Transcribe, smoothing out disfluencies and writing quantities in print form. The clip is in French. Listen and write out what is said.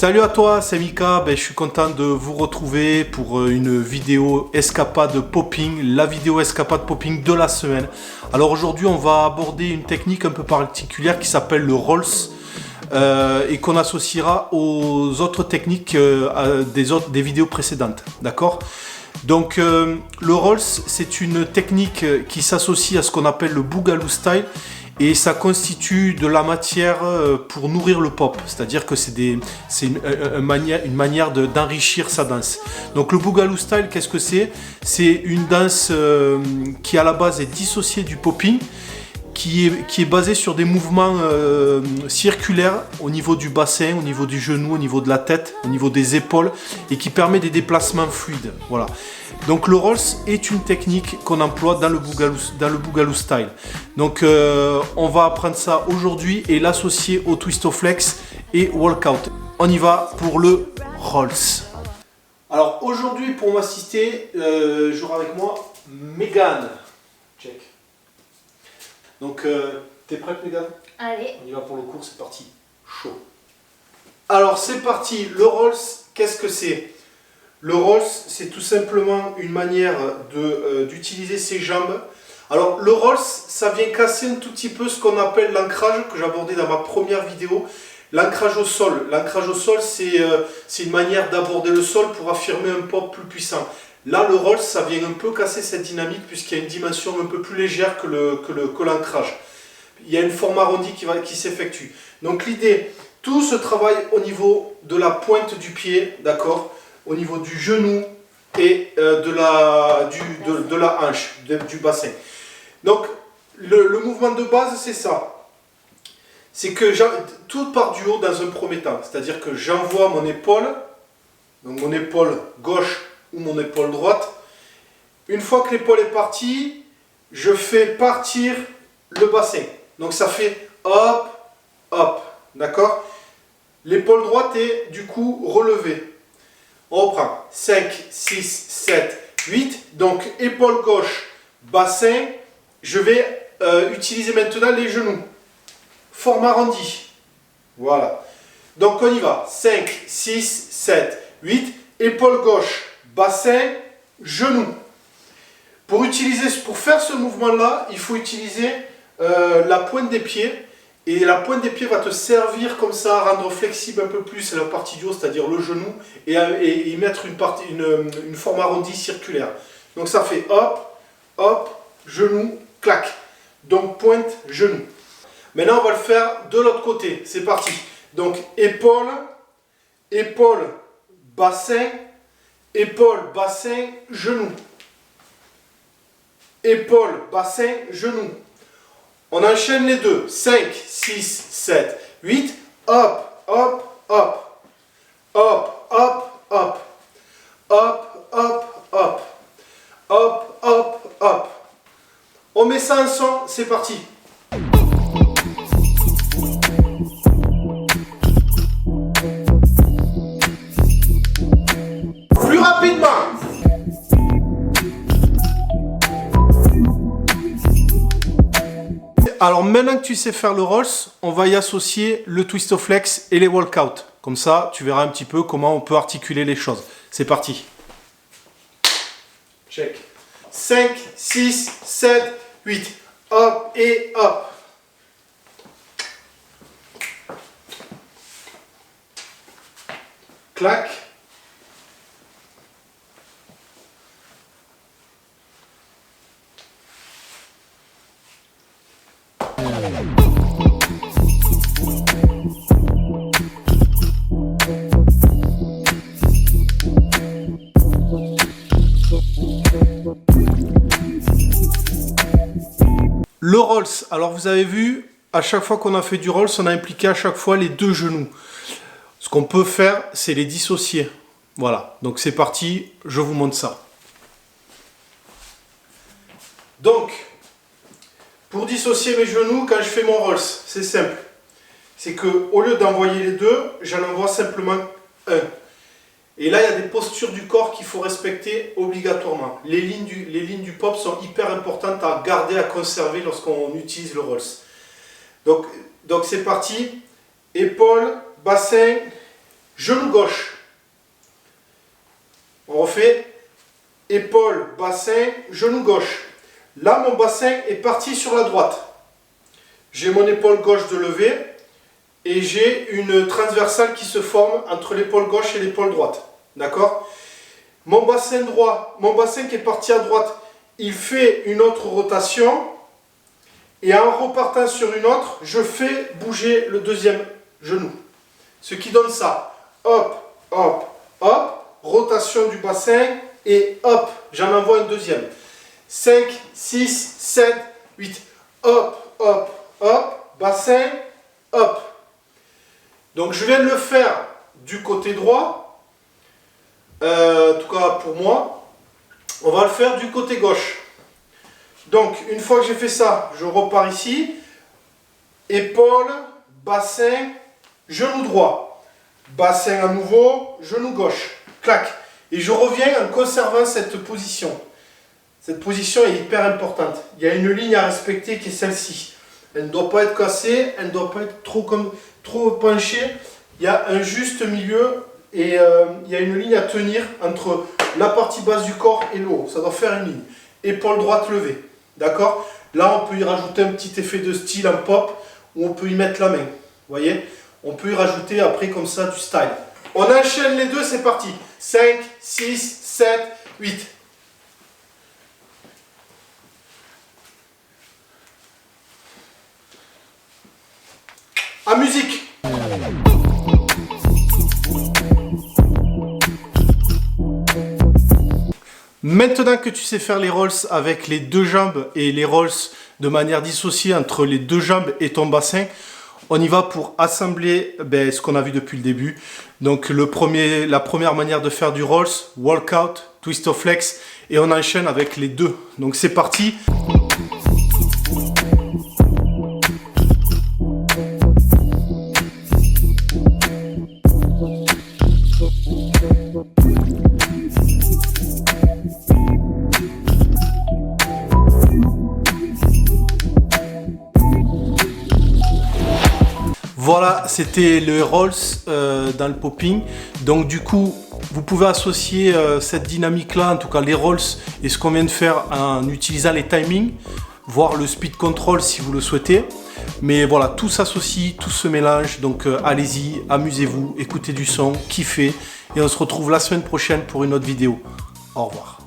Salut à toi, c'est Mika. Je suis content de vous retrouver pour une vidéo escapade popping, la vidéo escapade popping de la semaine. Alors aujourd'hui, on va aborder une technique un peu particulière qui s'appelle le rolls et qu'on associera aux autres techniques des vidéos précédentes. D'accord ? Donc le rolls, c'est une technique qui s'associe à ce qu'on appelle le boogaloo style. Et ça constitue de la matière pour nourrir le pop, c'est-à-dire que c'est une manière d'enrichir sa danse. Donc le boogaloo style, qu'est-ce que c'est? C'est une danse qui à la base est dissociée du popping, qui est basée sur des mouvements circulaires au niveau du bassin, au niveau du genou, au niveau de la tête, au niveau des épaules, et qui permet des déplacements fluides. Voilà. Donc le rolls est une technique qu'on emploie dans le boogaloo style. Donc on va apprendre ça aujourd'hui et l'associer au twistoflex et walkout. On y va pour le rolls. Alors aujourd'hui pour m'assister, j'aurai avec moi Megan. Check. Donc t'es prête Megan? Allez. On y va pour le cours, c'est parti. Chaud. Alors c'est parti, le rolls, qu'est-ce que c'est? Le rolls, c'est tout simplement une manière d'utiliser ses jambes. Alors le rolls, ça vient casser un tout petit peu ce qu'on appelle l'ancrage, que j'ai abordé dans ma première vidéo. L'ancrage au sol. L'ancrage au sol, c'est une manière d'aborder le sol pour affirmer un pop plus puissant. Là, le rolls, ça vient un peu casser cette dynamique puisqu'il y a une dimension un peu plus légère que l'ancrage. Il y a une forme arrondie qui s'effectue. Donc l'idée, tout ce travail au niveau de la pointe du pied, d'accord, au niveau du genou et de la hanche, du bassin. Donc le mouvement de base, c'est ça. C'est que tout part du haut dans un premier temps. C'est-à-dire que j'envoie mon épaule, donc mon épaule gauche ou mon épaule droite. Une fois que l'épaule est partie, je fais partir le bassin. Donc ça fait hop, hop, d'accord? L'épaule droite est du coup relevée. On reprend 5, 6, 7, 8. Donc épaule gauche, bassin. Je vais utiliser maintenant les genoux. Forme arrondie. Voilà. Donc on y va. 5, 6, 7, 8. Épaule gauche, bassin, genou. Pour faire ce mouvement-là, il faut utiliser la pointe des pieds. Et la pointe des pieds va te servir comme ça à rendre flexible un peu plus la partie du haut, c'est-à-dire le genou, et y mettre une forme arrondie circulaire. Donc ça fait hop, hop, genou, clac. Donc pointe, genou. Maintenant on va le faire de l'autre côté. C'est parti. Donc épaule, épaule, bassin, épaule, bassin, genou. Épaule, bassin, genou. On enchaîne les deux. 5, 6, 7, 8. Hop, hop, hop. Hop, hop, hop. Hop, hop, hop. Hop, hop, hop. On met ça en son, c'est parti. Plus rapidement. Alors maintenant que tu sais faire le rolls, on va y associer le twistoflex et les walkout. Comme ça, tu verras un petit peu comment on peut articuler les choses. C'est parti. Check. 5, 6, 7, 8. Hop et hop. Clac. Le rolls, alors vous avez vu, à chaque fois qu'on a fait du rolls, on a impliqué à chaque fois les deux genoux. Ce qu'on peut faire, c'est les dissocier. Voilà, donc c'est parti, je vous montre ça. Donc, pour dissocier mes genoux, quand je fais mon rolls, c'est simple. C'est qu'au lieu d'envoyer les deux, j'en envoie simplement un. Et là, il y a des postures du corps qu'il faut respecter obligatoirement. Les lignes du pop sont hyper importantes à garder, à conserver lorsqu'on utilise le rolls. Donc c'est parti. Épaule, bassin, genou gauche. On refait épaule, bassin, genou gauche. Là, mon bassin est parti sur la droite. J'ai mon épaule gauche de lever et j'ai une transversale qui se forme entre l'épaule gauche et l'épaule droite. D'accord? Mon bassin droit, mon bassin qui est parti à droite, il fait une autre rotation. Et en repartant sur une autre, je fais bouger le deuxième genou. Ce qui donne ça. Hop, hop, hop. Rotation du bassin. Et hop, j'en envoie un deuxième. 5, 6, 7, 8. Hop, hop, hop. Bassin, hop. Donc je viens de le faire du côté droit. En tout cas pour moi. On va le faire du côté gauche. Donc, une fois que j'ai fait ça, je repars ici. Épaule, bassin, genou droit. Bassin à nouveau, genou gauche. Clac. Et je reviens en conservant cette position. Cette position est hyper importante. Il y a une ligne à respecter qui est celle-ci. Elle ne doit pas être cassée, elle ne doit pas être trop penchée. Il y a un juste milieu et il y a une ligne à tenir entre la partie basse du corps et le haut. Ça doit faire une ligne. Épaule droite levée. D'accord? Là, on peut y rajouter un petit effet de style en pop ou on peut y mettre la main. Vous voyez? On peut y rajouter après comme ça du style. On enchaîne les deux, c'est parti. 5, 6, 7, 8. À musique. Maintenant que tu sais faire les rolls avec les deux jambes et les rolls de manière dissociée entre les deux jambes et ton bassin, on y va pour assembler ce qu'on a vu depuis le début. Donc la première manière de faire du rolls, walkout, twist of flex, et on enchaîne avec les deux. Donc c'est parti. Voilà, c'était le rolls dans le popping. Donc du coup, vous pouvez associer cette dynamique-là, en tout cas les rolls, et ce qu'on vient de faire en utilisant les timings, voire le speed control si vous le souhaitez. Mais voilà, tout s'associe, tout se mélange. Donc allez-y, amusez-vous, écoutez du son, kiffez. Et on se retrouve la semaine prochaine pour une autre vidéo. Au revoir.